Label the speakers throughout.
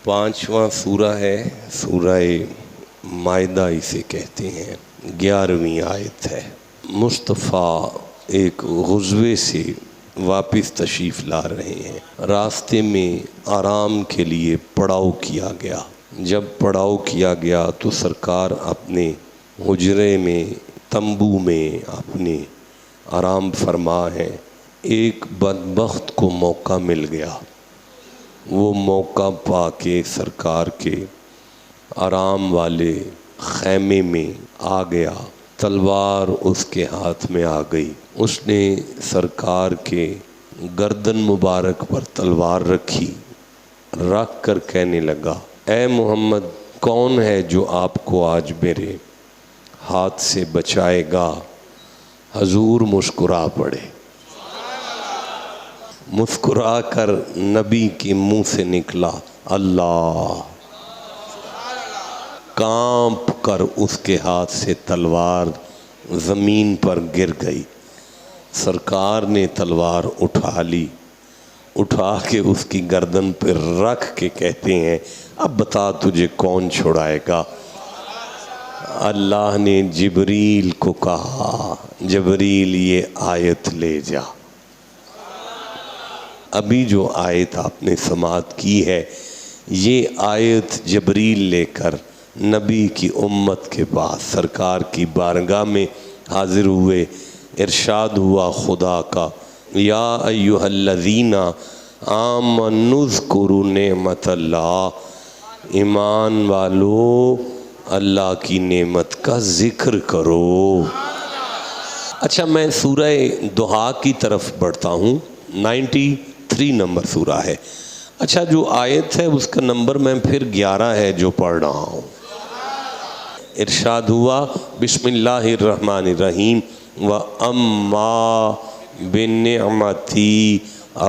Speaker 1: 5واں سورہ ہے، سورہ مائدہ اسے کہتے ہیں، 11ویں آیت ہے۔ مصطفیٰ ایک غزوے سے واپس تشریف لا رہے ہیں، راستے میں آرام کے لیے پڑاؤ کیا گیا۔ جب پڑاؤ کیا گیا تو سرکار اپنے حجرے میں، تنبو میں اپنے آرام فرما ہے۔ ایک بدبخت کو موقع مل گیا، وہ موقع پا کے سرکار کے آرام والے خیمے میں آ گیا، تلوار اس کے ہاتھ میں آ گئی۔ اس نے سرکار کے گردن مبارک پر تلوار رکھی، رکھ کر کہنے لگا، اے محمد، کون ہے جو آپ کو آج میرے ہاتھ سے بچائے گا؟ حضور مسکرا پڑے۔ مسکرا کر نبی کے منہ سے نکلا اللہ، کانپ کر اس کے ہاتھ سے تلوار زمین پر گر گئی۔ سرکار نے تلوار اٹھا لی، اٹھا کے اس کی گردن پر رکھ کے کہتے ہیں، اب بتا تجھے کون چھڑائے گا؟ اللہ نے جبریل کو کہا، جبریل یہ آیت لے جا۔ ابھی جو آیت آپ نے سماعت کی ہے، یہ آیت جبریل لے کر نبی کی امت کے پاس سرکار کی بارگاہ میں حاضر ہوئے۔ ارشاد ہوا خدا کا، یا ایھا الذین آمنوا اذکروا نعمت اللہ، ایمان والو اللہ کی نعمت کا ذکر کرو۔ اچھا، میں سورہ دہا کی طرف بڑھتا ہوں، 93 نمبر سورہ ہے۔ اچھا، جو آیت ہے اس کا نمبر میں پھر 11 ہے جو پڑھ رہا ہوں۔ ارشاد ہوا، بسم اللہ الرحمن الرحیم، وَأَمَّا بِنِعْمَتِ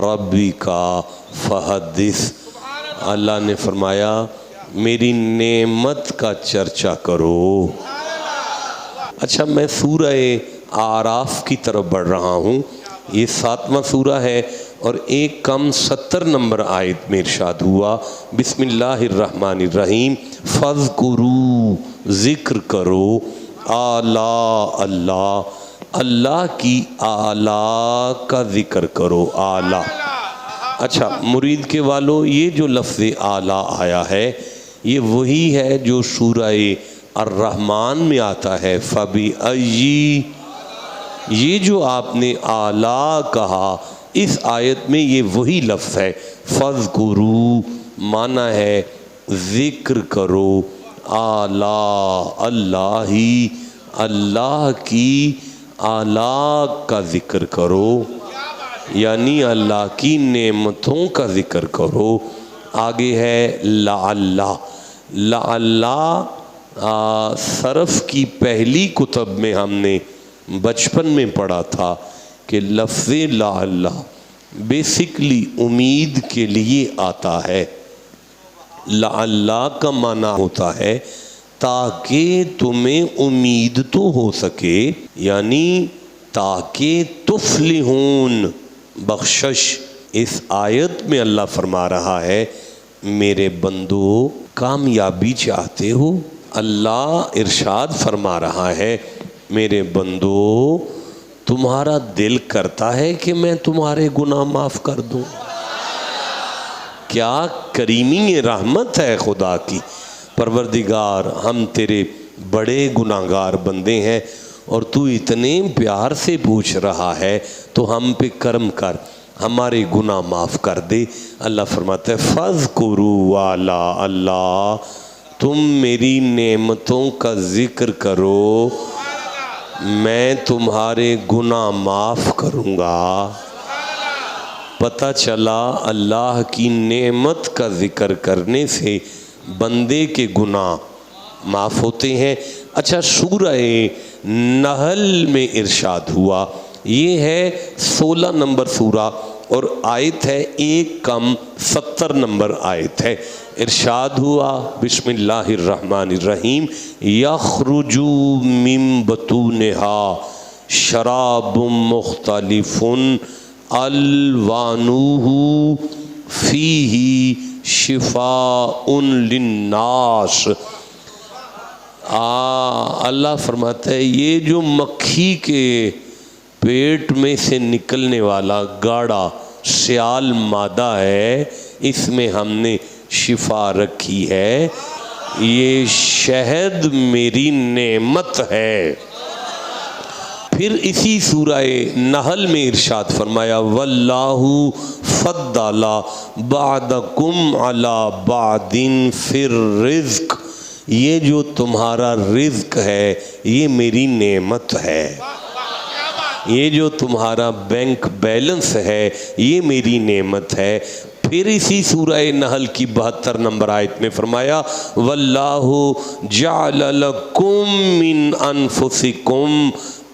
Speaker 1: رَبِّكَ فَحَدِّثْ۔ اللہ نے فرمایا میری نعمت کا چرچا کرو۔ اچھا، میں سورہ اعراف کی طرف بڑھ رہا ہوں، یہ 7واں سورہ ہے، اور ایک کم 70 نمبر آیت میں ارشاد ہوا، بسم اللہ الرحمن الرحیم، فَاذْكُرُوا، ذکر کرو، آلاء اللہ، اللہ کی آلاء کا ذکر کرو، آلاء۔ اچھا مرید کے والو، یہ جو لفظ آلاء آیا ہے یہ وہی ہے جو سورہ الرحمن میں آتا ہے، فَبِأَيِّ، یہ جو آپ نے آلاء کہا اس آیت میں یہ وہی لفظ ہے۔ فَاذْكُرُوا معنی ہے ذکر کرو، آلاء اللہ، اللہ کی آلاء کا ذکر کرو، یعنی اللہ کی نعمتوں کا ذکر کرو۔ آگے ہے لعلہ، لعلہ صرف کی پہلی کتب میں ہم نے بچپن میں پڑھا تھا کہ لفظ لعلہ بیسکلی امید کے لیے آتا ہے۔ لعلہ کا معنی ہوتا ہے تاکہ تمہیں امید تو ہو سکے، یعنی تاکہ تفلحون، بخشش۔ اس آیت میں اللہ فرما رہا ہے میرے بندو کامیابی چاہتے ہو؟ اللہ ارشاد فرما رہا ہے میرے بندو تمہارا دل کرتا ہے کہ میں تمہارے گناہ معاف کر دوں؟ کیا کریمی رحمت ہے خدا کی۔ پروردگار، ہم تیرے بڑے گناہگار بندے ہیں اور تو اتنے پیار سے پوچھ رہا ہے تو ہم پہ کرم کر، ہمارے گناہ معاف کر دے۔ اللہ فرماتا ہے فَاذْكُرُوا آلاء اللہ، تم میری نعمتوں کا ذکر کرو، میں تمہارے گناہ معاف کروں گا۔ پتہ چلا اللہ کی نعمت کا ذکر کرنے سے بندے کے گناہ معاف ہوتے ہیں۔ اچھا، سورہ نحل میں ارشاد ہوا، یہ ہے 16 نمبر سورہ اور آیت ہے 1 کم 70 نمبر آیت ہے۔ ارشاد ہوا، بسم اللہ الرحمن الرحیم، یخرج من بطونہا شراب مختلف الوانہ فیہ شفاء للناس۔ اللہ فرماتا ہے یہ جو مکھی کے پیٹ میں سے نکلنے والا گاڑا سیال مادہ ہے، اس میں ہم نے شفا رکھی ہے، یہ شہد میری نعمت ہے۔ پھر اسی سورہ نحل میں ارشاد فرمایا واللہ فضل بعضکم علی بعض فی الرزق، یہ جو تمہارا رزق ہے یہ میری نعمت ہے، یہ جو تمہارا بینک بیلنس ہے یہ میری نعمت ہے۔ پھر اسی سورہ نحل کی 72 نمبر آیت میں فرمایا واللہ جعل لکم من انفسکم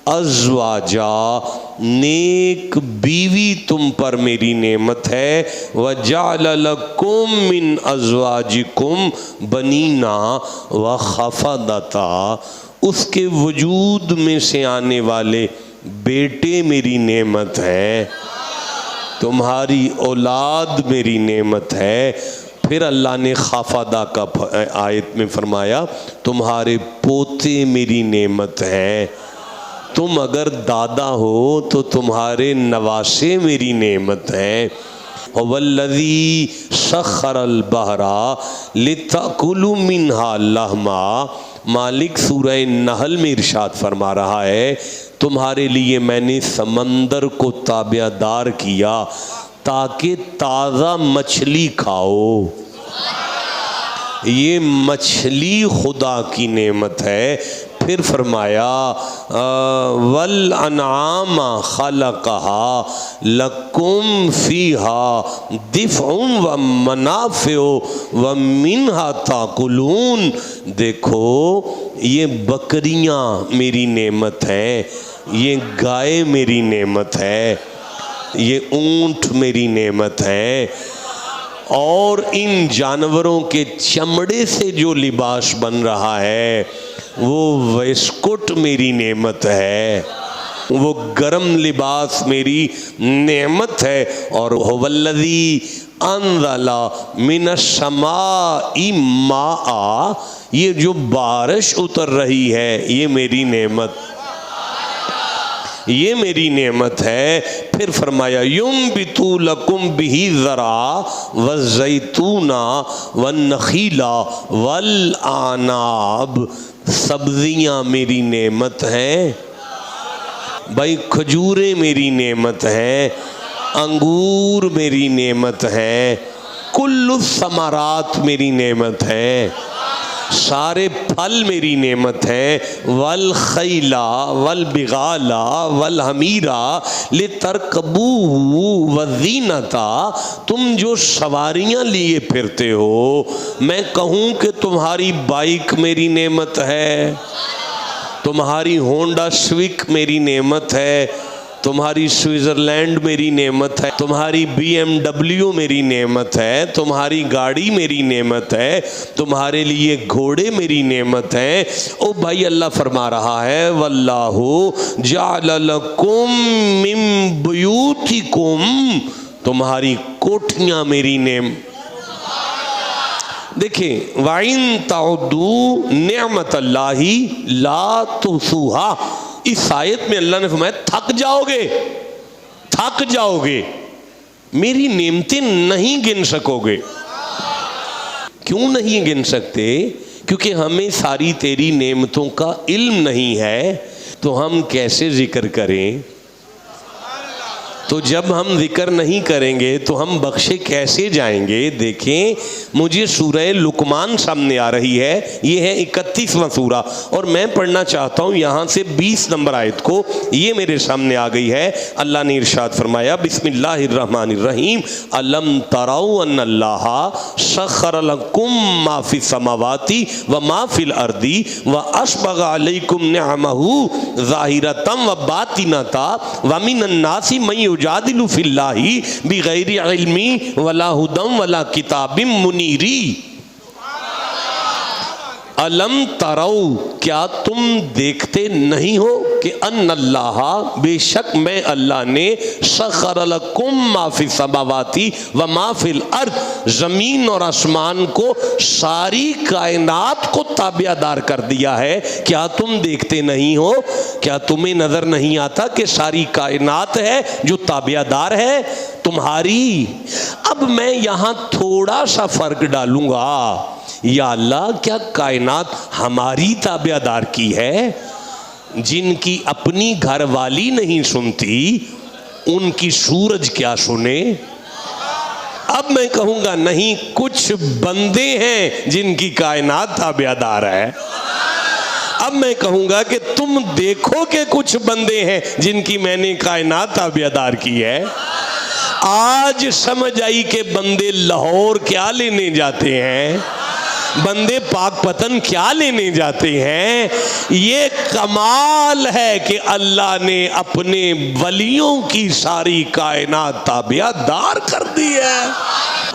Speaker 1: ازواجا، نیک بیوی تم پر میری نعمت ہے، وجعل لکم من ازواجکم بنینا وخفضتا، اس کے وجود میں سے آنے والے بیٹے میری نعمت ہے، تمہاری اولاد میری نعمت ہے۔ پھر اللہ نے خافدہ کا آیت میں فرمایا تمہارے پوتے میری نعمت ہیں، تم اگر دادا ہو تو تمہارے نواسے میری نعمت ہیں۔ وَالَّذِي سَخَّرَ الْبَحْرَ لِتَأْكُلُوا مِنْهَا لَحْمًا، مالک سورہ نحل میں ارشاد فرما رہا ہے تمہارے لیے میں نے سمندر کو تابع دار کیا تاکہ تازہ مچھلی کھاؤ، یہ مچھلی خدا کی نعمت ہے۔ پھر فرمایا والانعام خلقہا لکم فیہا دفع ومنافع ومنہا تاکلون، دیکھو یہ بکریاں میری نعمت ہیں، یہ گائے میری نعمت ہے، یہ اونٹ میری نعمت ہے، اور ان جانوروں کے چمڑے سے جو لباس بن رہا ہے وہ ویسکٹ میری نعمت ہے، وہ گرم لباس میری نعمت ہے۔ اور هو الذی انزل من السماء ماء، یہ جو بارش اتر رہی ہے یہ میری نعمت، یہ میری نعمت ہے۔ پھر فرمایا ينبت لكم به الزرع والزيتون والنخيل والأعناب، سبزیاں میری نعمت ہیں بھائی، کھجوریں میری نعمت ہیں، انگور میری نعمت ہیں، کل الثمرات میری نعمت ہیں، سارے پھل میری نعمت ہیں۔ والخیل والبغال والحمیر لترکبوہ وزینۃ، تم جو سواریاں لیے پھرتے ہو، میں کہوں کہ تمہاری بائک میری نعمت ہے، تمہاری ہونڈا سوک میری نعمت ہے، تمہاری سوئٹزرلینڈ میری نعمت ہے، تمہاری بی ایم ڈبلیو میری نعمت ہے، تمہاری گاڑی میری نعمت ہے، تمہارے لیے گھوڑے میری نعمت ہیں۔ او بھائی اللہ فرما رہا ہے واللہ جعل لکم من بیوتکم، تمہاری کوٹھیاں میری نعمت۔ دیکھیں وَإِن تَعُدُّوا نِعْمَةَ اللَّهِ لَا تُحْصُوهَا، اس آیت میں اللہ نے فرمایا تھک جاؤ گے، میری نعمتیں نہیں گن سکو گے۔ کیوں نہیں گن سکتے؟ کیونکہ ہمیں ساری تیری نعمتوں کا علم نہیں ہے، تو ہم کیسے ذکر کریں؟ تو جب ہم ذکر نہیں کریں گے تو ہم بخشے کیسے جائیں گے؟ دیکھیں مجھے سورہ لقمان سامنے آ رہی ہے، یہ ہے 31واں سورہ، اور میں پڑھنا چاہتا ہوں یہاں سے 20 نمبر آیت کو، یہ میرے سامنے آ گئی ہے۔ اللہ نے ارشاد فرمایا بسم اللہ الرحمن الرحیم الم تروا ان اللہ سخر لکم ما فی السماوات وما فی الارض واسبغ علیکم نعمہ ظاہرۃ وباطنۃ ومن الناس من یجادل فی اللہ بغیر علم ولا ہدی ولا کتاب منیری۔ علم ترو، کیا تم دیکھتے نہیں ہو؟ کہ ان اللہ بے شک میں اللہ نے سخر لکم ما فی السماواتی و ما فی الارض زمین اور آسمان کو ساری کائنات کو تابع دار کر دیا ہے. کیا تم دیکھتے نہیں ہو؟ کیا تمہیں نظر نہیں آتا کہ ساری کائنات ہے جو تابع دار ہے تمہاری؟ اب میں یہاں تھوڑا سا فرق ڈالوں گا. یا اللہ کیا کائنات ہماری تابع دار کی ہے؟ جن کی اپنی گھر والی نہیں سنتی ان کی سورج کیا سنے؟ اب میں کہوں گا نہیں، کچھ بندے ہیں جن کی کائنات تابع دار ہے. اب میں کہوں گا کہ تم دیکھو کہ کچھ بندے ہیں جن کی میں نے کائنات تابع دار کی ہے. آج سمجھ آئی کہ بندے لاہور کیا لینے جاتے ہیں، بندے پاک پتن کیا لینے جاتے ہیں. یہ کمال ہے کہ اللہ نے اپنے ولیوں کی ساری کائنات تابع دار کر دی ہے.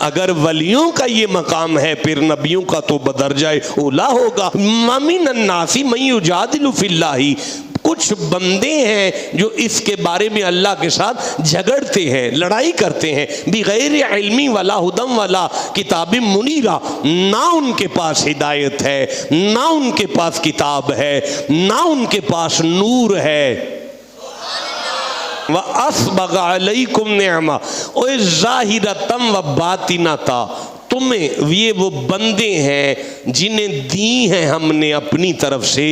Speaker 1: اگر ولیوں کا یہ مقام ہے پھر نبیوں کا تو بدرجہ اولا ہوگا. وَمِنَ النَّاسِ مَن يُجَادِلُ فِي اللَّهِ کچھ بندے ہیں جو اس کے بارے میں اللہ کے ساتھ جھگڑتے ہیں، لڑائی کرتے ہیں. بغیر علمی ولا ہدم ولا کتاب منیرہ، نہ ان کے پاس ہدایت ہے، نہ ان کے پاس کتاب ہے، نہ ان کے پاس نور ہے. وَأَسْبَغَ عَلَيْكُمْ نِعْمَةً وَظَاهِرَةً وَبَاطِنَةً تمہیں یہ وہ بندے ہیں جنہیں دی ہیں ہم نے اپنی طرف سے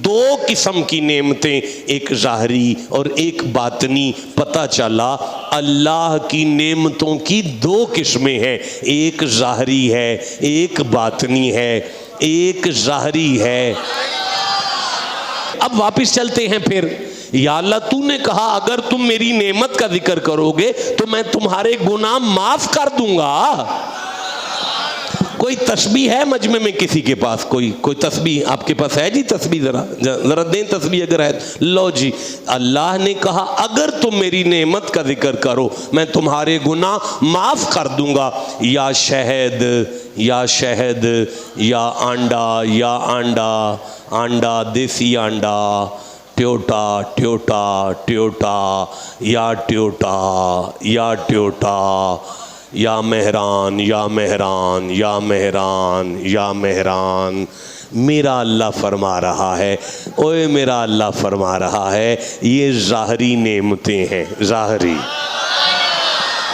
Speaker 1: دو قسم کی نعمتیں، ایک ظاہری اور ایک باطنی. پتہ چلا اللہ کی نعمتوں کی دو قسمیں ہیں، ایک ظاہری ہے ایک باطنی ہے. ایک ظاہری ہے. اب واپس چلتے ہیں پھر. یا اللہ تو نے کہا اگر تم میری نعمت کا ذکر کرو گے تو میں تمہارے گناہ معاف کر دوں گا. کوئی تسبیح ہے مجمع میں کسی کے پاس؟ کوئی تسبیح آپ کے پاس ہے جی؟ تسبیح ذرا دیں تسبیح اگر ہے. لو جی، اللہ نے کہا اگر تم میری نعمت کا ذکر کرو میں تمہارے گناہ معاف کر دوں گا. یا شہد یا شہد یا آنڈا یا آنڈا، آنڈا دیسی آنڈا، ٹیوٹا ٹیوٹا ٹیوٹا یا ٹیوٹا یا ٹیوٹا، یا مہران یا مہران یا مہران یا مہران. میرا اللہ فرما رہا ہے، اوے میرا اللہ فرما رہا ہے یہ ظاہری نعمتیں ہیں. ظاہری،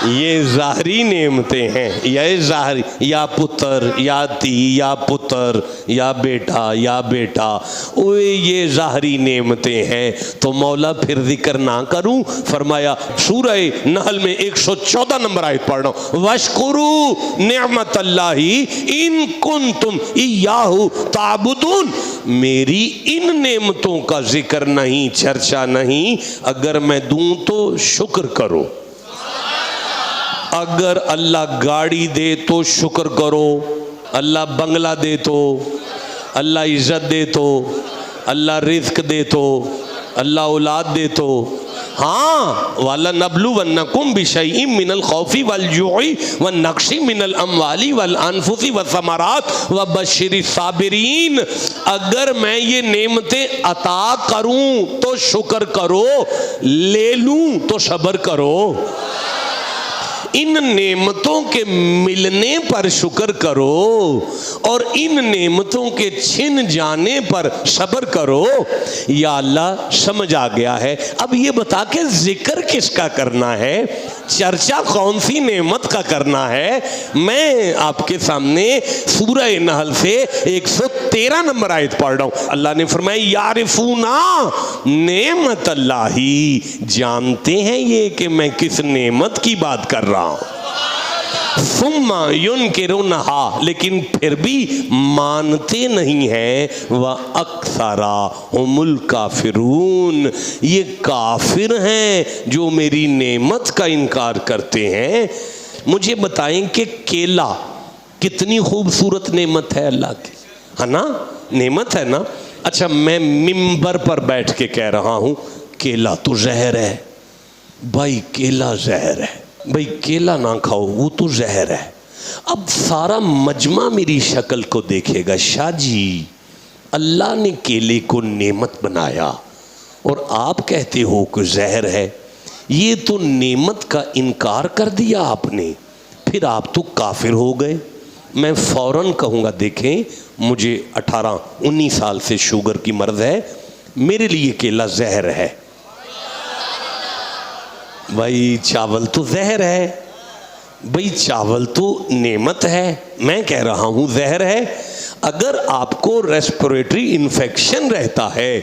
Speaker 1: یہ ظاہری نعمتیں ہیں. یہ ظاہری، یا پتر یا تی یا پتر یا بیٹا یا بیٹا، اوے یہ ظاہری نعمتیں ہیں. تو مولا پھر ذکر نہ کروں؟ فرمایا سورہ نحل میں 114 نمبر آیت پڑھ رہا ہوں، وَاشْكُرُوا نِعْمَةَ اللَّهِ إِن كُنتُمْ إِيَّاهُ تَعْبُدُونَ. میری ان نعمتوں کا ذکر نہیں، چرچا نہیں. اگر میں دوں تو شکر کرو. اگر اللہ گاڑی دے تو شکر کرو، اللہ بنگلہ دے تو، اللہ عزت دے تو، اللہ رزق دے تو، اللہ اولاد دے تو. ہاں وَلَنَبْلُوَنَّكُمْ بِشَيْءٍ مِّنَ الْخَوْفِ وَالْجُوعِ وَالنَّقْصِ مِّنَ الْأَمْوَالِ وَالْأَنفُسِ وَالثَّمَرَاتِ وَبَشِّرِ الصَّابِرِينَ. اگر میں یہ نعمتیں عطا کروں تو شکر کرو، لے لوں تو صبر کرو. ان نعمتوں کے ملنے پر شکر کرو اور ان نعمتوں کے چھن جانے پر صبر کرو. یا اللہ سمجھ آ گیا ہے. اب یہ بتا کہ ذکر کس کا کرنا ہے، چرچا کون سی نعمت کا کرنا ہے. میں آپ کے سامنے سورہ نحل سے 113 نمبر آیت پڑھ رہا ہوں. اللہ نے فرمایا یعرفونا نعمت اللہ، جانتے ہیں یہ کہ میں کس نعمت کی بات کر رہا ہوں. ثم ينکرونہا، لیکن پھر بھی مانتے نہیں ہیں. وَأَكْثَرَهُمُ الْكَافِرُونَ، یہ کافر ہیں جو میری نعمت کا انکار کرتے ہیں. مجھے بتائیں کہ کیلا کتنی خوبصورت نعمت ہے اللہ کی، ہے نا؟ نعمت ہے نا. اچھا میں ممبر پر بیٹھ کے کہہ رہا ہوں کیلا تو زہر ہے. بھائی کیلا زہر ہے، بھائی کیلا نہ کھاؤ وہ تو زہر ہے. اب سارا مجمع میری شکل کو دیکھے گا، شاہ جی اللہ نے کیلے کو نعمت بنایا اور آپ کہتے ہو کہ زہر ہے. یہ تو نعمت کا انکار کر دیا آپ نے, پھر آپ تو کافر ہو گئے. میں فوراً کہوں گا دیکھیں مجھے 18-19 سال سے شوگر کی مرض ہے, میرے لیے کیلا زہر ہے. بھائی چاول تو زہر ہے, بھئی چاول تو نعمت ہے, میں کہہ رہا ہوں زہر ہے. اگر آپ کو ریسپریٹری انفیکشن رہتا ہے,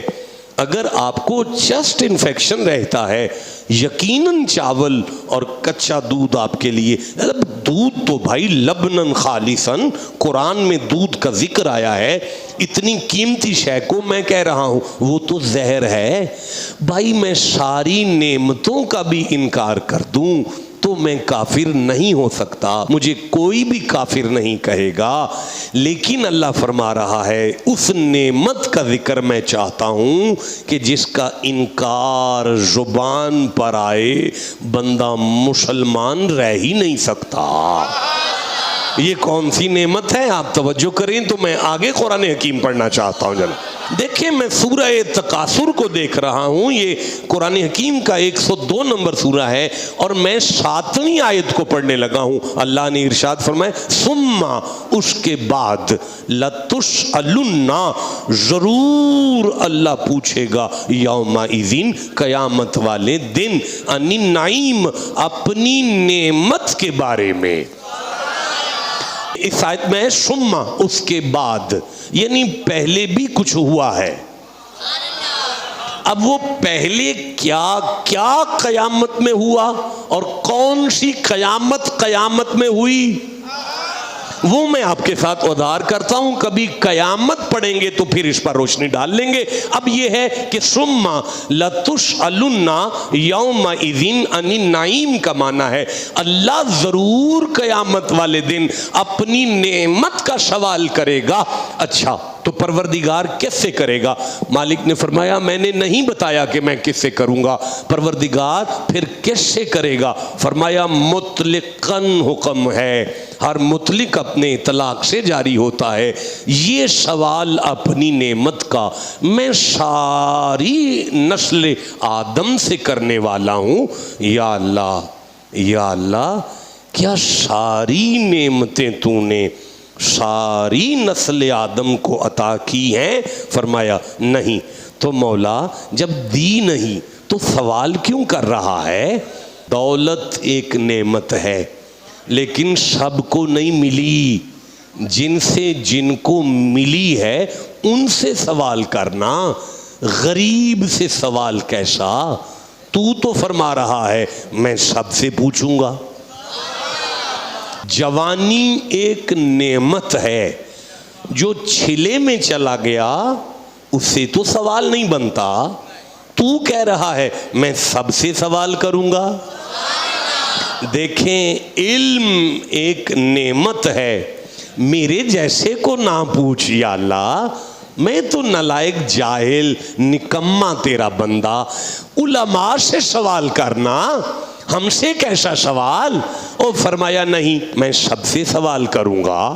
Speaker 1: اگر آپ کو چسٹ انفیکشن رہتا ہے, یقیناً چاول اور کچا دودھ آپ کے لیے, دودھ تو بھائی لبنن خالصاً, قرآن میں دودھ کا ذکر آیا ہے, اتنی قیمتی شے کو میں کہہ رہا ہوں وہ تو زہر ہے. بھائی میں ساری نعمتوں کا بھی انکار کر دوں تو میں کافر نہیں ہو سکتا, مجھے کوئی بھی کافر نہیں کہے گا. لیکن اللہ فرما رہا ہے اس نعمت کا ذکر میں چاہتا ہوں کہ جس کا انکار زبان پر آئے بندہ مسلمان رہ ہی نہیں سکتا. یہ کون سی نعمت ہے آپ توجہ کریں تو میں آگے قرآن حکیم پڑھنا چاہتا ہوں. جناب دیکھیں میں سورہ تکاثر کو دیکھ رہا ہوں, یہ قرآن حکیم کا 102 نمبر سورہ ہے اور میں 7ویں آیت کو پڑھنے لگا ہوں. اللہ نے ارشاد فرمایا ثم, اس کے بعد, لتسألن, ضرور اللہ پوچھے گا, یومئذ, قیامت والے دن, عن النعیم, اپنی نعمت کے بارے میں. اس آیت میں ثم, اس کے بعد, یعنی پہلے بھی کچھ ہوا ہے. اب وہ پہلے کیا کیا قیامت میں ہوا اور کون سی قیامت میں ہوئی وہ میں آپ کے ساتھ ادھار کرتا ہوں. کبھی قیامت پڑھیں گے تو پھر اس پر روشنی ڈال لیں گے. اب یہ ہے کہ ثم لتسألن یومئذ عن النعیم کا معنی ہے اللہ ضرور قیامت والے دن اپنی نعمت کا سوال کرے گا. اچھا تو پروردگار کس سے کرے گا؟ مالک نے فرمایا میں نے نہیں بتایا کہ میں کس سے کروں گا. پروردگار پھر کس سے کرے گا؟ فرمایا مطلقاً حکم ہے, ہر مطلق اپنے اطلاق سے جاری ہوتا ہے. یہ سوال اپنی نعمت کا میں ساری نسل آدم سے کرنے والا ہوں. یا اللہ, یا اللہ, کیا ساری نعمتیں تو نے ساری نسل آدم کو عطا کی ہیں؟ فرمایا نہیں. تو مولا جب دی نہیں تو سوال کیوں کر رہا ہے؟ دولت ایک نعمت ہے لیکن سب کو نہیں ملی, جن سے جن کو ملی ہے ان سے سوال کرنا, غریب سے سوال کیسا؟ تو فرما رہا ہے میں سب سے پوچھوں گا. جوانی ایک نعمت ہے, جو چھلے میں چلا گیا اس سے تو سوال نہیں بنتا. تو کہہ رہا ہے میں سب سے سوال کروں گا. دیکھیں علم ایک نعمت ہے, میرے جیسے کو نہ پوچھ یا اللہ, میں تو نالائق جاہل نکما تیرا بندہ. علماء سے سوال کرنا, ہم سے کیسا سوال؟ اور فرمایا نہیں میں سب سے سوال کروں گا.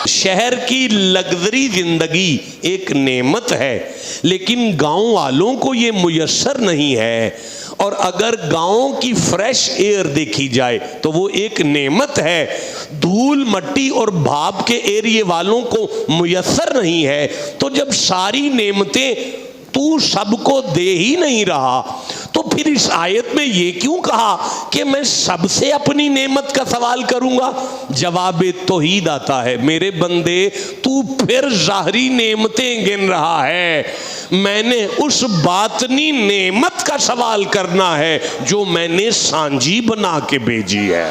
Speaker 1: شہر کی لگژری زندگی ایک نعمت ہے لیکن گاؤں والوں کو یہ میسر نہیں ہے, اور اگر گاؤں کی فریش ایئر دیکھی جائے تو وہ ایک نعمت ہے. دھول مٹی اور بھاپ کے ایریے والوں کو میسر نہیں ہے. تو جب ساری نعمتیں تو سب کو دے ہی نہیں رہا تو پھر اس آیت میں یہ کیوں کہا کہ میں سب سے اپنی نعمت کا سوال کروں گا؟ جواب توحید آتا ہے میرے بندے, تو پھر ظاہری نعمتیں گن رہا ہے, میں نے اس باطنی نعمت کا سوال کرنا ہے جو میں نے سانجی بنا کے بھیجی ہے.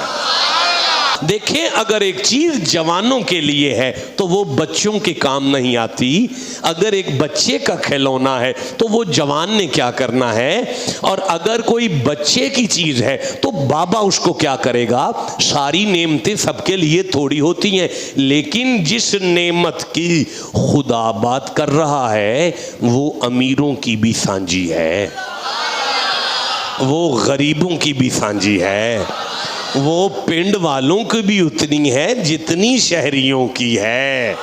Speaker 1: دیکھیں اگر ایک چیز جوانوں کے لیے ہے تو وہ بچوں کے کام نہیں آتی. اگر ایک بچے کا کھلونا ہے تو وہ جوان نے کیا کرنا ہے, اور اگر کوئی بچے کی چیز ہے تو بابا اس کو کیا کرے گا؟ ساری نعمتیں سب کے لیے تھوڑی ہوتی ہیں, لیکن جس نعمت کی خدا بات کر رہا ہے وہ امیروں کی بھی سانجی ہے, وہ غریبوں کی بھی سانجی ہے, وہ پنڈ والوں کی بھی اتنی ہے جتنی شہریوں کی ہے.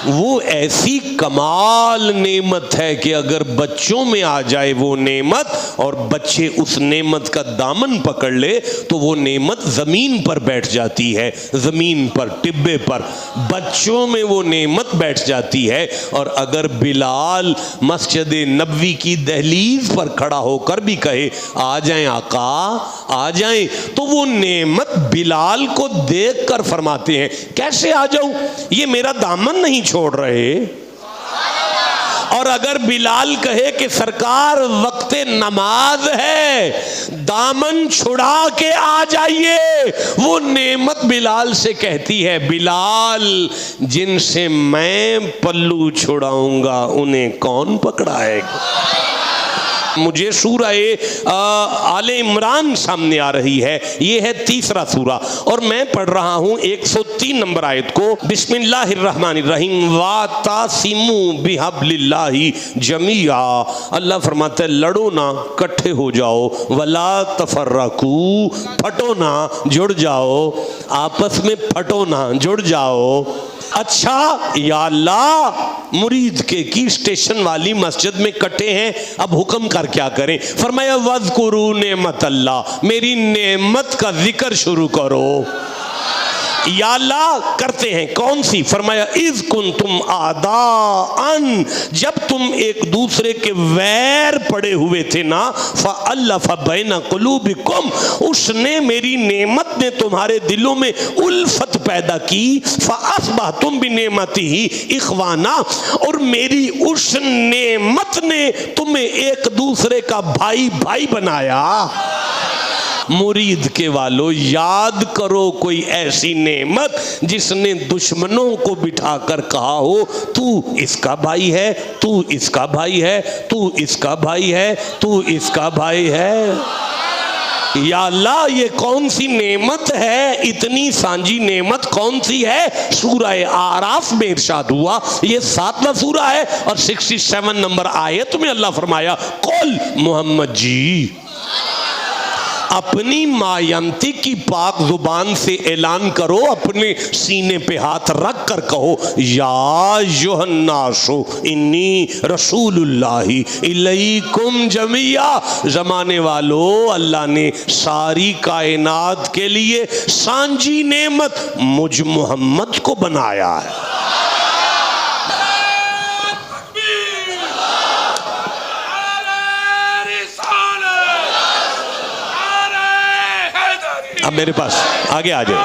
Speaker 1: وہ ایسی کمال نعمت ہے کہ اگر بچوں میں آ جائے وہ نعمت اور بچے اس نعمت کا دامن پکڑ لے تو وہ نعمت زمین پر بیٹھ جاتی ہے، زمین پر، ٹبے پر بچوں میں وہ نعمت بیٹھ جاتی ہے۔ اور اگر بلال مسجد نبوی کی دہلیز پر کھڑا ہو کر بھی کہے آ جائیں آقا آ جائیں، تو وہ نعمت بلال کو دیکھ کر فرماتے ہیں کیسے آ جاؤں، یہ میرا دامن نہیں چھوڑ رہے۔ اور اگر بلال کہے کہ سرکار وقت نماز ہے دامن چھڑا کے آ جائیے، وہ نعمت بلال سے کہتی ہے بلال جن سے میں پلو چھڑاؤں گا انہیں کون پکڑائے گا۔ مجھے سورہ آل عمران سامنے آ رہی ہے، یہ ہے تیسرا سورہ، اور میں پڑھ رہا ہوں 103 نمبر آیت کو۔ بسم اللہ الرحمن الرحیم وَاعْتَصِمُوا بِحَبْلِ اللَّهِ جَمِيعًا، اللہ فرماتا ہے لڑو نہ، کٹھے ہو جاؤ، وَلَا تَفَرَّقُوا، پھٹو نہ، جڑ جاؤ، آپس میں پھٹو نہ، جڑ جاؤ۔ اچھا یا اللہ مرید کے کی اسٹیشن والی مسجد میں کٹے ہیں، اب حکم کر کیا کریں؟ فرمایا وَاذْكُرُوا نعمت اللہ، میری نعمت کا ذکر شروع کرو۔ یا اللہ کرتے ہیں کون سی؟ فرمایا اذ کنتم اعداء، جب تم ایک دوسرے کے ویر پڑے ہوئے تھے نا، فألف بین قلوبکم، اس نے میری نعمت نے تمہارے دلوں میں الفت پیدا کی، فاصبحتم بنعمتہ اخوانا، اور میری اس نعمت نے تمہیں ایک دوسرے کا بھائی بھائی بنایا۔ مرید کے والو یاد کرو کوئی ایسی نعمت جس نے دشمنوں کو بٹھا کر کہا ہو تو اس کا بھائی ہے، تو اس کا بھائی ہے، تو اس کا بھائی ہے، تو اس کا بھائی ہے۔ یا اللہ یہ کون سی نعمت ہے، اتنی سانجی نعمت کون سی ہے؟ سورہ اعراف میں ارشاد ہوا، یہ 7واں سورہ ہے اور 67 نمبر آیت میں اللہ فرمایا قل محمد جی اپنی ماینتی کی پاک زبان سے اعلان کرو، اپنے سینے پہ ہاتھ رکھ کر کہو یا ایھا الناس انی رسول اللہ الیکم جمیعا۔ زمانے والو اللہ نے ساری کائنات کے لیے سانجی نعمت مجھ محمد کو بنایا ہے۔ اب میرے پاس آگے آ جائے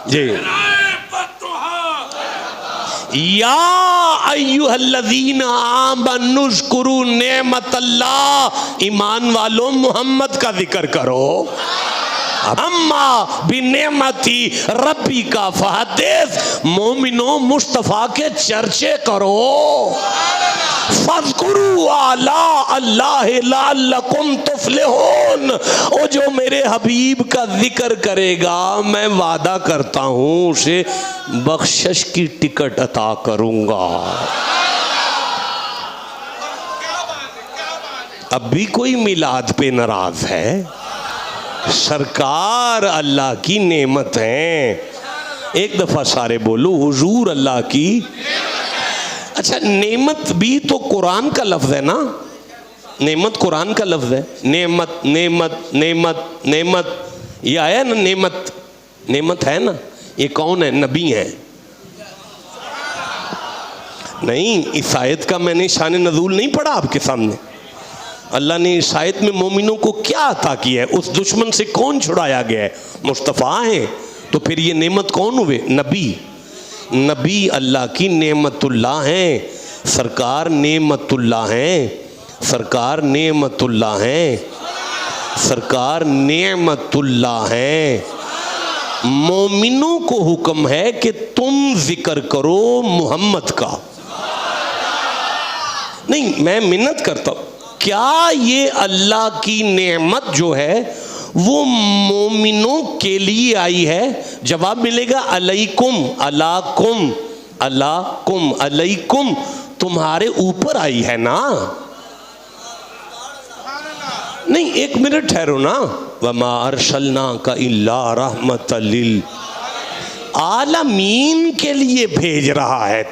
Speaker 1: جی۔ یا ایھا الذین آمنوا اذکروا نعمت اللہ، ایمان والو محمد کا ذکر کرو۔ اما بنعمتی ربی کا فحدث، مومنوں مصطفیٰ کے چرچے کرو۔ فاذکروا آلاء اللہ لعلکم تفلحون، وہ جو میرے حبیب کا ذکر کرے گا میں وعدہ کرتا ہوں اسے بخشش کی ٹکٹ عطا کروں گا۔ اب بھی کوئی میلاد پہ ناراض ہے؟ سرکار اللہ کی نعمت ہیں، ایک دفعہ سارے بولو حضور اللہ کی۔ اچھا نعمت بھی تو قرآن کا لفظ ہے نا، نعمت قرآن کا لفظ ہے، نعمت نعمت نعمت نعمت، یہ آیا نا نعمت، نعمت ہے نا، یہ کون ہے؟ نبی ہیں۔ نہیں اس آیت کا میں نے شان نزول نہیں پڑھا آپ کے سامنے، اللہ نے اس آیت میں مومنوں کو کیا عطا کیا ہے، اس دشمن سے کون چھڑایا گیا ہے؟ مصطفیٰ ہیں، تو پھر یہ نعمت کون ہوئے؟ نبی، نبی اللہ کی نعمت اللہ ہیں، سرکار نعمت اللہ ہیں، سرکار نعمت اللہ ہیں، سرکار نعمت اللہ ہیں۔ مومنوں کو حکم ہے کہ تم ذکر کرو محمد کا۔ نہیں میں منت کرتا ہوں، کیا یہ اللہ کی نعمت جو ہے وہ مومنوں کے لیے آئی ہے؟ جواب ملے گا علیکم، علیکم، علیکم، علیکم، تمہارے اوپر آئی ہے نا۔ نہیں ایک منٹ ٹھہرو نا، وما ارسلناک الا رحمۃ للعالمین کے لیے بھیج رہا ہے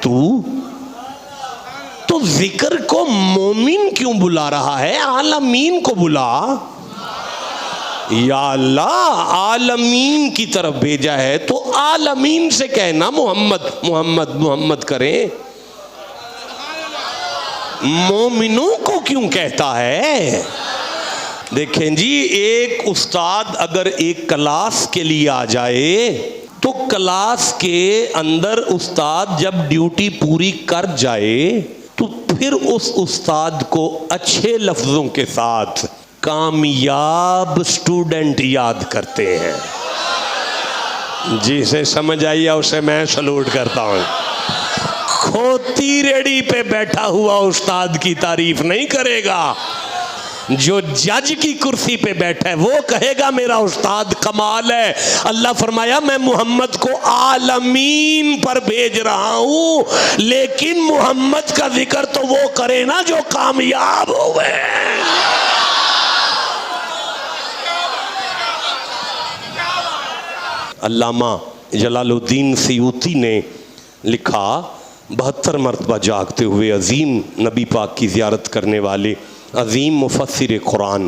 Speaker 1: تو ذکر کو مومن کیوں بلا رہا ہے؟ عالمین کو بلا۔ یا اللہ عالمین کی طرف بھیجا ہے تو عالمین سے کہنا محمد محمد محمد کریں، مومنوں کو کیوں کہتا ہے؟ دیکھیں جی، ایک استاد اگر ایک کلاس کے لیے آ جائے تو کلاس کے اندر استاد جب ڈیوٹی پوری کر جائے تو پھر اس استاد کو اچھے لفظوں کے ساتھ کامیاب اسٹوڈنٹ یاد کرتے ہیں۔ جسے سمجھ آئی اسے میں سلوٹ کرتا ہوں۔ کھوتی ریڑھی پہ بیٹھا ہوا استاد کی تعریف نہیں کرے گا، جو جج کی کرسی پہ بیٹھا ہے وہ کہے گا میرا استاد کمال ہے۔ اللہ فرمایا میں محمد کو عالمین پر بھیج رہا ہوں، لیکن محمد کا ذکر تو وہ کرے نا جو کامیاب ہوئے۔ علامہ جلال الدین سیوطی نے لکھا، 72 مرتبہ جاگتے ہوئے عظیم نبی پاک کی زیارت کرنے والے عظیم مفسر قرآن،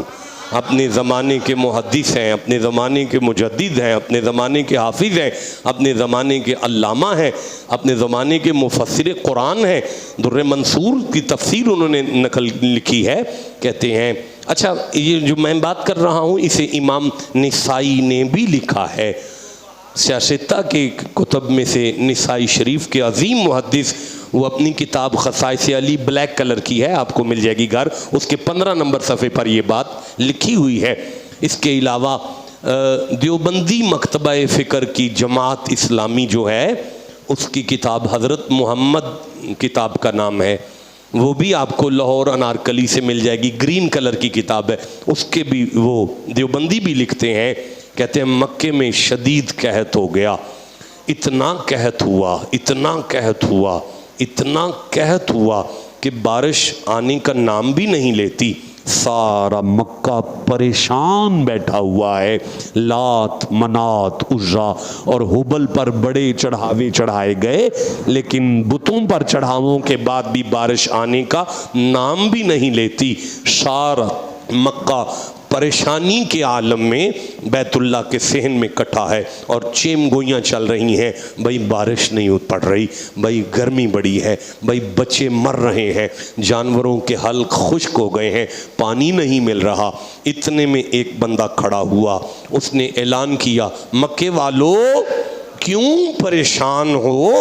Speaker 1: اپنے زمانے کے محدث ہیں، اپنے زمانے کے مجدد ہیں، اپنے زمانے کے حافظ ہیں، اپنے زمانے کے علامہ ہیں، اپنے زمانے کے مفسر قرآن ہیں۔ در منصور کی تفسیر انہوں نے نقل لکھی ہے، کہتے ہیں اچھا یہ جو میں بات کر رہا ہوں اسے امام نسائی نے بھی لکھا ہے۔ سیاستہ کے کتب میں سے نسائی شریف کے عظیم محدث، وہ اپنی کتاب خصائص علی بلیک کلر کی ہے، آپ کو مل جائے گی گھر، اس کے 15 نمبر صفحے پر یہ بات لکھی ہوئی ہے۔ اس کے علاوہ دیوبندی مکتبہ فکر کی جماعت اسلامی جو ہے اس کی کتاب حضرت محمد کتاب کا نام ہے، وہ بھی آپ کو لاہور انارکلی سے مل جائے گی، گرین کلر کی کتاب ہے، اس کے بھی وہ دیوبندی بھی لکھتے ہیں، کہتے ہیں مکے میں شدید قحط ہو گیا، اتنا قحط ہوا اتنا قحط ہوا اتنا قحط ہوا کہ بارش آنے کا نام بھی نہیں لیتی، سارا مکہ پریشان بیٹھا ہوا ہے۔ لات منات عزا اور حبل پر بڑے چڑھاوے چڑھائے گئے، لیکن بتوں پر چڑھاووں کے بعد بھی بارش آنے کا نام بھی نہیں لیتی۔ سارا مکہ پریشانی کے عالم میں بیت اللہ کے صحن میں کٹھا ہے اور چیم گوئیاں چل رہی ہیں، بھائی بارش نہیں پڑ رہی، بھائی گرمی بڑی ہے، بھائی بچے مر رہے ہیں، جانوروں کے حلق خشک ہو گئے ہیں، پانی نہیں مل رہا۔ اتنے میں ایک بندہ کھڑا ہوا، اس نے اعلان کیا، مکے والو کیوں پریشان ہو؟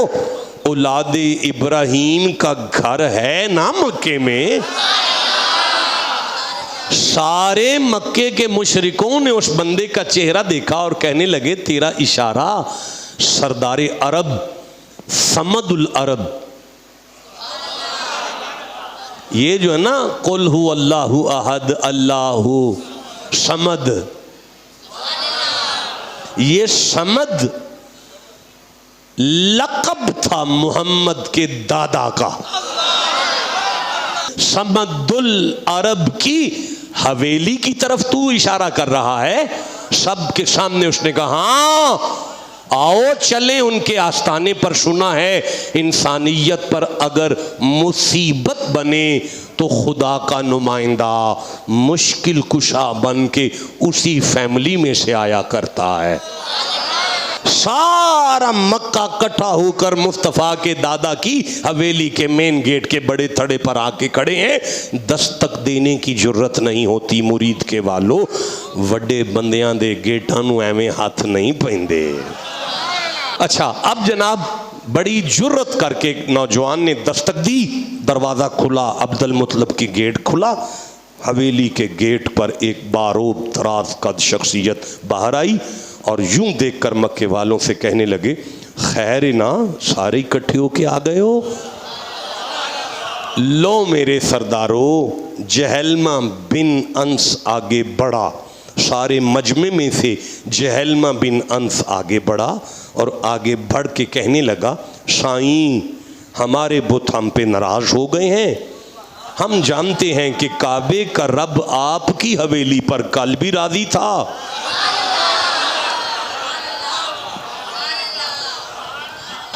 Speaker 1: اولاد ابراہیم کا گھر ہے نا مکے میں۔ سارے مکے کے مشرکوں نے اس بندے کا چہرہ دیکھا اور کہنے لگے تیرا اشارہ سردار عرب صمد العرب، یہ جو ہے نا قل هو اللہ احد اللہ صمد، یہ صمد لقب تھا محمد کے دادا کا۔ صمد العرب کی حویلی کی طرف تو اشارہ کر رہا ہے؟ سب کے سامنے اس نے کہا ہاں آؤ چلیں ان کے آستانے پر۔ سنا ہے انسانیت پر اگر مصیبت بنے تو خدا کا نمائندہ مشکل کشا بن کے اسی فیملی میں سے آیا کرتا ہے۔ سارا مکہ کٹھا ہو کر مصطفیٰ کے دادا کی حویلی کے مین گیٹ کے بڑے تھڑے پر آ کے کھڑے ہیں۔ دستک دینے کی جرت نہیں ہوتی مرید کے والو، وڈے بندیاں دے گیٹاں نو ایویں ہاتھ نہیں پہندے۔ اچھا اب جناب بڑی جرت کر کے نوجوان نے دستک دی، دروازہ کھلا، عبد المطلب کی گیٹ کھلا، حویلی کے گیٹ پر ایک باروب دراز قد شخصیت باہر آئی اور یوں دیکھ کر مکے والوں سے کہنے لگے خیر نا سارے اکٹھے ہو کے آ گئے ہو؟ لو میرے سردارو، جہلمہ بن انس آگے بڑھا، سارے مجمع میں سے جہلمہ بن انس آگے بڑھا اور آگے بڑھ کے کہنے لگا سائیں ہمارے بت ہم پہ ناراض ہو گئے ہیں، ہم جانتے ہیں کہ کعبے کا رب آپ کی حویلی پر کل بھی راضی تھا.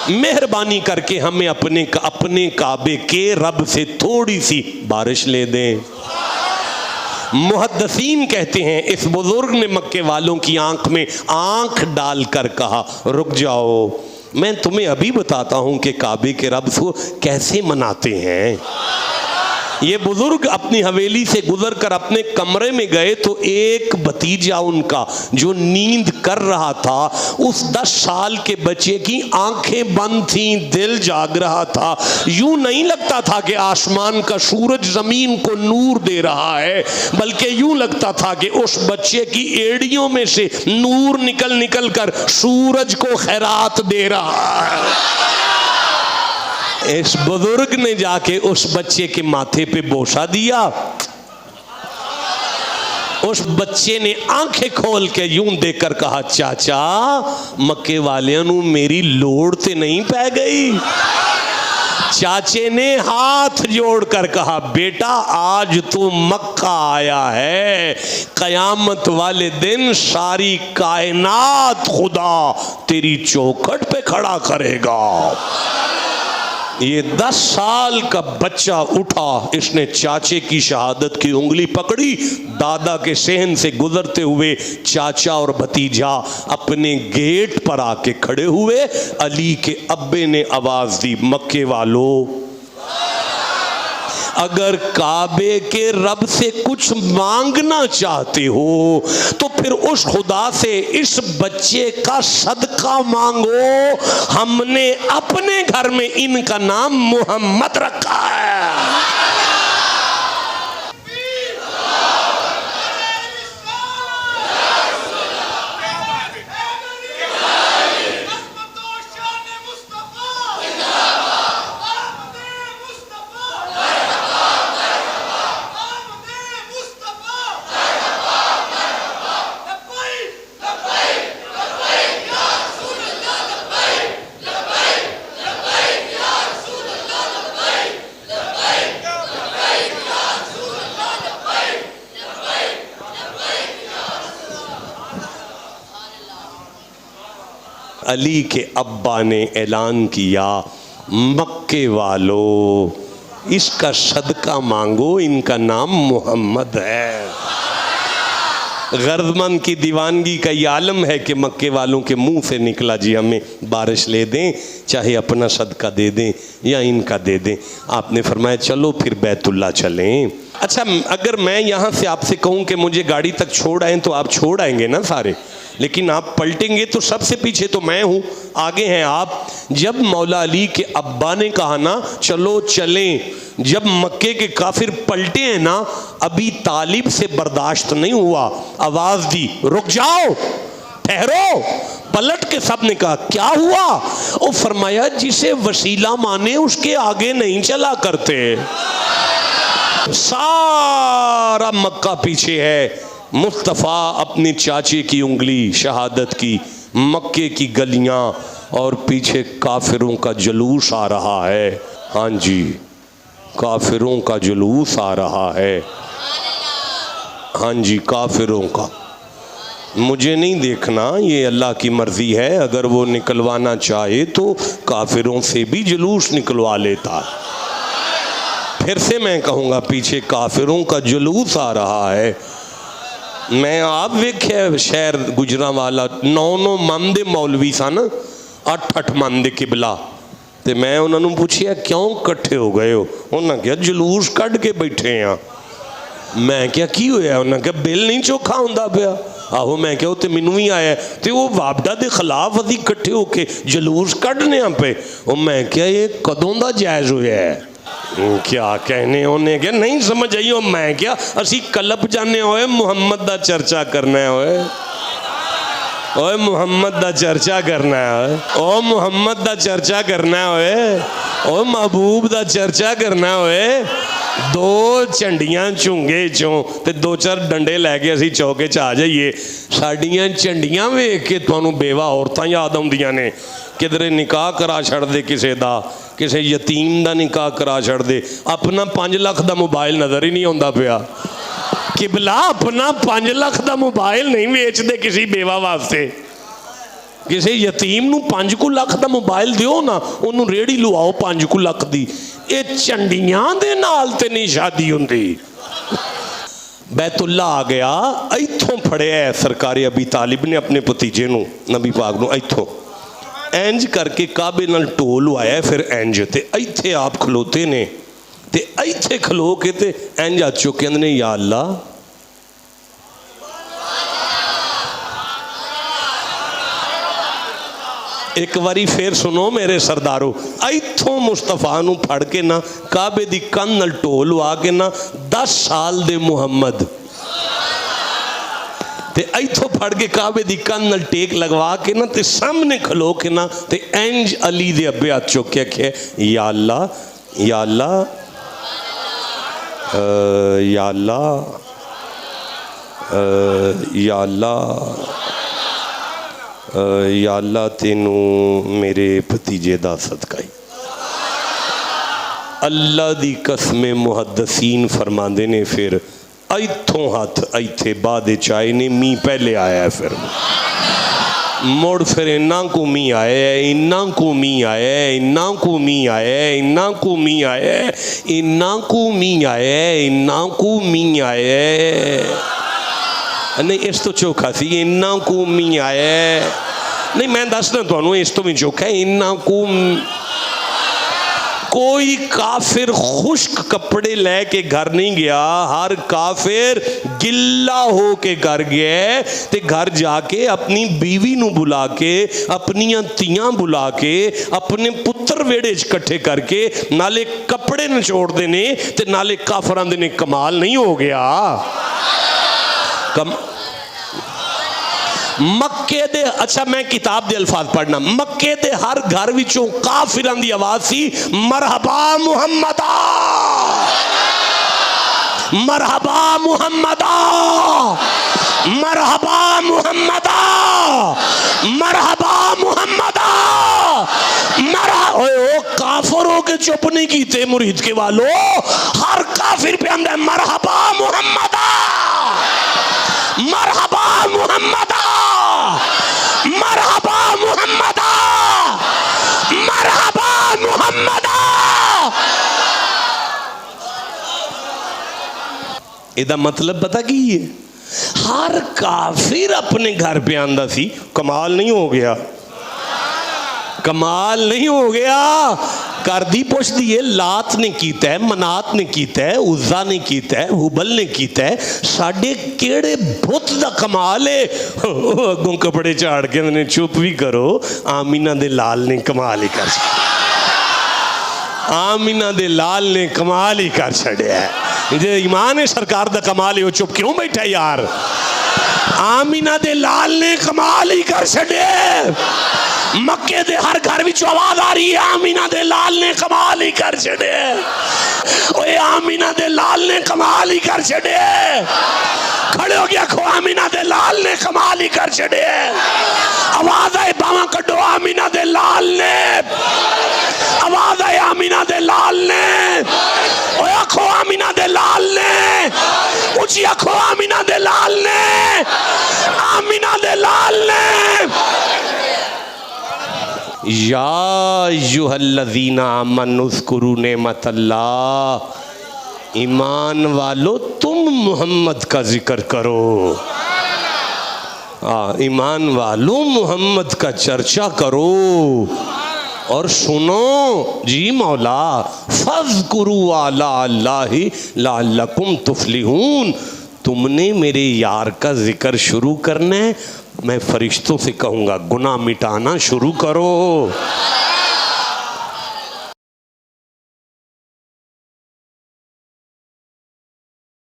Speaker 1: مہربانی کر کے ہمیں اپنے کعبے کے رب سے تھوڑی سی بارش لے دیں. محدثین کہتے ہیں اس بزرگ نے مکے والوں کی آنکھ میں آنکھ ڈال کر کہا رک جاؤ، میں تمہیں ابھی بتاتا ہوں کہ کعبے کے رب کو کیسے مناتے ہیں. یہ بزرگ اپنی حویلی سے گزر کر اپنے کمرے میں گئے تو ایک بھتیجا ان کا جو نیند کر رہا تھا، اس 10 سال کے بچے کی آنکھیں بند تھیں، دل جاگ رہا تھا. یوں نہیں لگتا تھا کہ آسمان کا سورج زمین کو نور دے رہا ہے، بلکہ یوں لگتا تھا کہ اس بچے کی ایڑیوں میں سے نور نکل کر سورج کو خیرات دے رہا ہے. اس بزرگ نے جا کے اس بچے کے ماتھے پہ بوسہ دیا. اس بچے نے آنکھیں کھول کے یوں دیکھ کر کہا چاچا مکے والیاں نو میری لوڑ تے نہیں پہ گئی. چاچے نے ہاتھ جوڑ کر کہا بیٹا آج تو مکہ آیا ہے، قیامت والے دن ساری کائنات خدا تیری چوکھٹ پہ کھڑا کرے گا. یہ 10 سال کا بچہ اٹھا، اس نے چاچے کی شہادت کی انگلی پکڑی. دادا کے صحن سے گزرتے ہوئے چاچا اور بھتیجا اپنے گیٹ پر آ کے کھڑے ہوئے. علی کے ابے نے آواز دی مکے والو، اگر کعبے کے رب سے کچھ مانگنا چاہتے ہو تو پھر اس خدا سے اس بچے کا صدقہ مانگو. ہم نے اپنے گھر میں ان کا نام محمد رکھا ہے. علی کے ابا نے اعلان کیا مکے والو اس کا صدقہ مانگو، ان کا نام محمد ہے. غرض مند کی دیوانگی کا یہ عالم ہے کہ مکے والوں کے منہ سے نکلا جی ہمیں بارش لے دیں، چاہے اپنا صدقہ دے دیں یا ان کا دے دیں. آپ نے فرمایا چلو پھر بیت اللہ چلیں. اچھا اگر میں یہاں سے آپ سے کہوں کہ مجھے گاڑی تک چھوڑ آئیں تو آپ چھوڑ آئیں گے نا سارے، لیکن آپ پلٹیں گے تو سب سے پیچھے تو میں ہوں، آگے ہیں آپ. جب مولا علی کے ابا نے کہا نا چلو چلیں، جب مکے کے کافر پلٹے ہیں نا، ابھی طالب سے برداشت نہیں ہوا، آواز دی رک جاؤ ٹھہرو. پلٹ کے سب نے کہا کیا ہوا؟ او فرمایا جسے وسیلہ مانے اس کے آگے نہیں چلا کرتے. سارا مکہ پیچھے ہے. مصطفیٰ اپنی چاچے کی انگلی شہادت کی، مکے کی گلیاں اور پیچھے کافروں کا جلوس آ رہا ہے. ہاں جی کافروں کا جلوس آ رہا ہے. ہاں جی کافروں کا. مجھے نہیں دیکھنا، یہ اللہ کی مرضی ہے، اگر وہ نکلوانا چاہے تو کافروں سے بھی جلوس نکلوا لیتا. پھر سے میں کہوں گا پیچھے کافروں کا جلوس آ رہا ہے. میں آپ ویکھے شہر گجرانوالا 9 مندے مولوی سن 8 مندے قبلہ تے میں انہوں نے پوچھیا کیوں کٹھے ہو گئے ہو؟ انہوں نے کہا جلوس کٹ کے بیٹھے ہیں. میں کیا کی ہویا؟ انہوں نے کہا بل نہیں چوکھا ہوندا پیا. آہو میں کہا تے مینوں ہی آیا تے وہ وابڈا دے خلاف اسی کٹھے ہو کے جلوس کڈنے پہ. میں کیا یہ کدوں دا جائز ہویا ہے؟ کیا کہنے ہونے کہ نہیں سمجھ آئی ہو. میں کیا اسی کلپ جانے ہوئے محمد دا چرچا کرنا ہے اوے محمد دا چرچا کرنا ہے او محمد دا چرچا کرنا ہے او محبوب دا چرچا کرنا ہوئے. 2 جھنڈیاں چونگے چوں تے 2-4 ڈنڈے لے کے اسی چوکے چاہ جائیے. ساڈیاں جھنڈیاں ویکھ کے تانوں بیوہ عورتاں یاد آؤندیاں نے. کدھر نکاح کرا چھڑ دے کسے دا، کسی یتیم دا نکاح کرا چھڑ دے، اپنا 5 لاکھ دا موبائل نظر ہی نہیں آندا پیا. قبلہ اپنا 5 لاکھ دا موبائل نہیں ویچ دے کسی بیوہ واسطے. کسی یتیم نو 5 لاکھ دا موبائل دیو نا، انہوں ریڑی لواؤ 5 لاکھ دی. اے چنڈیاں دے نال تے نہیں شادی ہوندی. بیت اللہ آ گیا، ایتھوں پھڑے ہے سرکار ابی طالب نے اپنے بھتیجے نو، نبی پاک نو، ایتھوں اینج کر کے کعبے نال ٹول آیا ہے. پھر اینج تے ایتھے آپ کھلوتے نے تے ایتھے کھلو کے تے اینج آ چکے نے، یا اللہ ایک واری پھر سنو میرے سردارو، ایتھوں مصطفیٰ نو پھڑ کے نا کعبے دی کن نال ٹول آ کے نا 10 سال دے محمد تے ایتھوں پھڑ کے کعبے دی کن نال ٹیک لگوا کے نا تے سامنے کھلو کے نا تے اینج علی دے ابے ہاتھ چوک کے کہ یا اللہ یا اللہ یا اللہ یا اللہ یا اللہ تینوں میرے بھتیجے دا صدقہ. اللہ دی قسم محدثین فرماندے نے پھر ایتھوں ہاتھ ایتھے بعد چائے نے می پہلے آیا ہے. پھر موڑ پھر انہاں کو می آیا ہے، انہاں کو می آیا ہے، انہاں کو می آیا ہے، انہاں کو می آیا ہے، انہاں کو می آیا ہے، انہاں کو می آیا ہے. نہیں اس تو چوکھا سی، انہاں کو می آیا ہے. نہیں میں دسنا تو انہوں اس تو بھی چوکھا ہے. انہاں کو کوئی کافر خشک کپڑے لے کے گھر نہیں گیا، ہر کافر گلا ہو کے گھر گیا تے گھر جا کے اپنی بیوی نو بلا کے، اپنیاں تیاں بلا کے، اپنے پتر ویڑے کٹھے کر کے نالے کپڑے نچوڑ دینے تے نالے کافران دینے. کمال نہیں ہو گیا؟ مکے دے، اچھا میں کتاب دے الفاظ پڑھنا، مکے دے ہر گھر وچوں کافران دی آواز سی مرحبا محمدہ مرحبا محمدہ مرحبا محمدہ مرحبا محمدہ مرحبا. او کافر ہو کے چپ نہیں کیتے مرید کے والو، ہر کافر پہ اندر مرحبا محمدہ مرحبا محمدہ مرحبا محمدہ مرحبا محمدہ. ایدہ مطلب پتہ کی ہے؟ ہر کافر اپنے گھر پہ آندہ سی. کمال نہیں ہو گیا؟ کمال نہیں ہو گیا؟ کر دی پوچھ دیئے لات نے کیتا ہے، منات نے کیتا ہے، عزا نے کیتا ہے، حبل نے کیتا ہے، ساڑھے کیڑے بھت دا کمال ہے. اگوں کپڑے چاڑ کے انہیں چپ بھی کرو، آمینہ دے لال نے کمال ہی کر چھڑے. آمینہ دے لال نے کمال ہی کر چھڑے ہے. جو ایمان ہے سرکار دا کمال ہے، وہ چپ کیوں بیٹھا یار؟ آمینہ دے لال نے کمال ہی کر چھڑے. مکے دے ہر گھر وچ آواز آ رہی ہے آمینہ دے لال نے کمال ہی کر چھڑے. اوے آمینہ دے لال نے کمال ہی کر چھڑے. کھڑے ہو گیا کھو آمینہ دے لال نے کمال ہی کر چھڑے. آواز آئے باواں کڈو آمینہ دے لال نے، آواز آئے آمینہ دے لال نے. اوے کھو آمینہ دے لال نے، اونچی کھو آمینہ دے لال نے، آمینہ دے لال نے. یا ایھا الذین آمنوا اذکروا نعمت اللہ، ایمان والو تم محمد کا ذکر کرو. ایمان والو محمد کا چرچا کرو. اور سنو جی مولا فاذکروا آلاء اللہ لعلکم تفلحون. تم نے میرے یار کا ذکر شروع کرنا ہے، میں فرشتوں سے کہوں گا گناہ مٹانا شروع کرو.